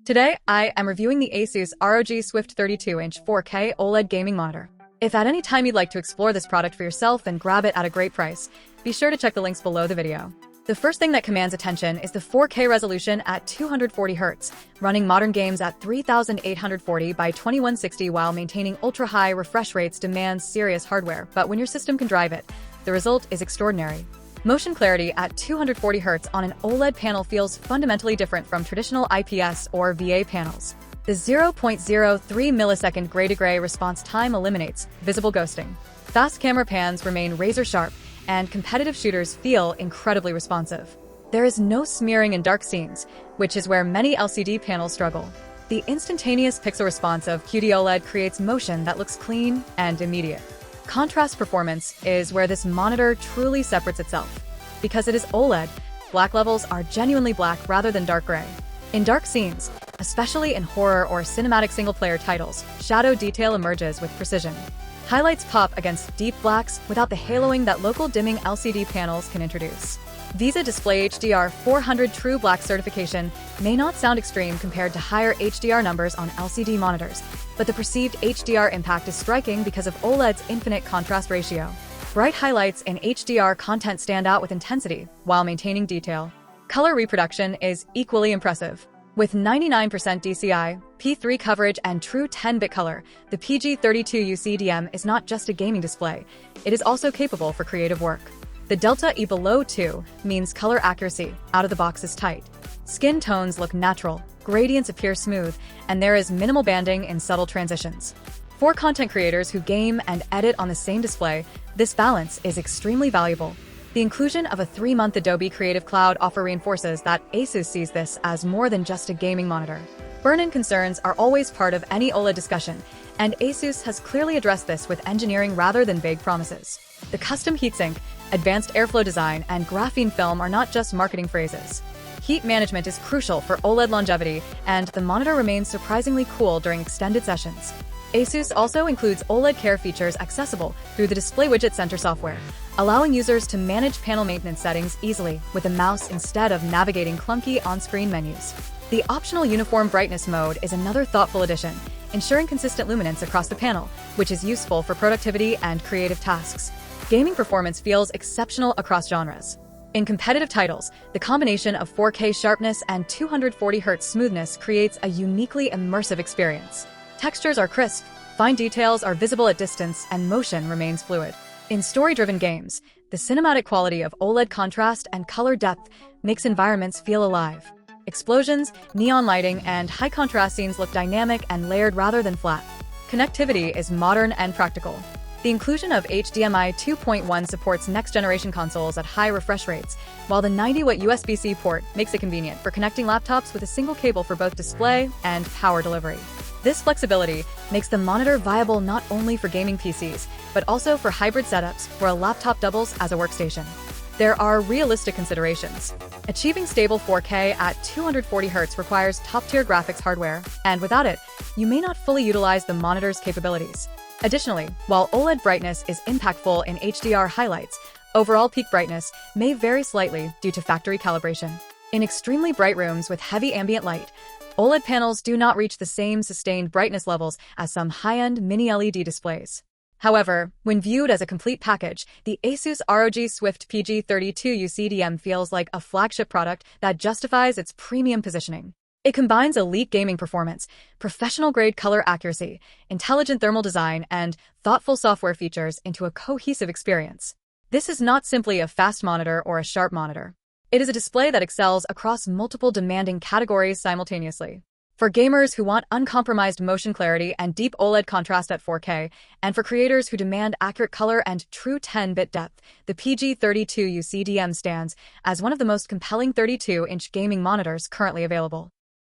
Today, I am reviewing the ASUS ROG Swift 32-inch 4K OLED gaming monitor. If at any time you'd like to explore this product for yourself and grab it at a great price, be sure to check the links below the video. The first thing that commands attention is the 4K resolution at 240Hz, running modern games at 3840 by 2160 while maintaining ultra-high refresh rates demands serious hardware, but when your system can drive it, the result is extraordinary. Motion clarity at 240Hz on an OLED panel feels fundamentally different from traditional IPS or VA panels. The 0.03 millisecond gray-to-gray response time eliminates visible ghosting. Fast camera pans remain razor-sharp, and competitive shooters feel incredibly responsive. There is no smearing in dark scenes, which is where many LCD panels struggle. The instantaneous pixel response of QD-OLED creates motion that looks clean and immediate. Contrast performance is where this monitor truly separates itself. Because it is OLED, black levels are genuinely black rather than dark gray. In dark scenes, especially in horror or cinematic single-player titles, shadow detail emerges with precision. Highlights pop against deep blacks without the haloing that local dimming LCD panels can introduce. VESA DisplayHDR 400 True Black certification may not sound extreme compared to higher HDR numbers on LCD monitors, but the perceived HDR impact is striking because of OLED's infinite contrast ratio. Bright highlights in HDR content stand out with intensity while maintaining detail. Color reproduction is equally impressive. With 99% DCI, P3 coverage, and true 10-bit color, the PG32UCDM is not just a gaming display, it is also capable for creative work. The delta E below 2 means color accuracy out of the box is tight. Skin tones look natural, gradients appear smooth, and there is minimal banding in subtle transitions. For content creators who game and edit on the same display, this balance is extremely valuable. The inclusion of a 3-month Adobe Creative Cloud offer reinforces that ASUS sees this as more than just a gaming monitor. Burn-in concerns are always part of any OLED discussion, and ASUS has clearly addressed this with engineering rather than vague promises. The custom heatsink, advanced airflow design, and graphene film are not just marketing phrases. Heat management is crucial for OLED longevity, and the monitor remains surprisingly cool during extended sessions. ASUS also includes OLED Care features accessible through the DisplayWidget Center software, allowing users to manage panel maintenance settings easily with a mouse instead of navigating clunky on-screen menus. The optional uniform brightness mode is another thoughtful addition, ensuring consistent luminance across the panel, which is useful for productivity and creative tasks. Gaming performance feels exceptional across genres. In competitive titles, the combination of 4K sharpness and 240Hz smoothness creates a uniquely immersive experience. Textures are crisp, fine details are visible at distance, and motion remains fluid. In story-driven games, the cinematic quality of OLED contrast and color depth makes environments feel alive. Explosions, neon lighting, and high-contrast scenes look dynamic and layered rather than flat. Connectivity is modern and practical. The inclusion of HDMI 2.1 supports next-generation consoles at high refresh rates, while the 90-watt USB-C port makes it convenient for connecting laptops with a single cable for both display and power delivery. This flexibility makes the monitor viable not only for gaming PCs, but also for hybrid setups where a laptop doubles as a workstation. There are realistic considerations. Achieving stable 4K at 240Hz requires top-tier graphics hardware, and without it, you may not fully utilize the monitor's capabilities. Additionally, while OLED brightness is impactful in HDR highlights, overall peak brightness may vary slightly due to factory calibration. In extremely bright rooms with heavy ambient light, OLED panels do not reach the same sustained brightness levels as some high-end Mini-LED displays. However, when viewed as a complete package, the ASUS ROG Swift PG32UCDM feels like a flagship product that justifies its premium positioning. It combines elite gaming performance, professional-grade color accuracy, intelligent thermal design, and thoughtful software features into a cohesive experience. This is not simply a fast monitor or a sharp monitor. It is a display that excels across multiple demanding categories simultaneously. For gamers who want uncompromised motion clarity and deep OLED contrast at 4K, and for creators who demand accurate color and true 10-bit depth, the PG32UCDM stands as one of the most compelling 32-inch gaming monitors currently available.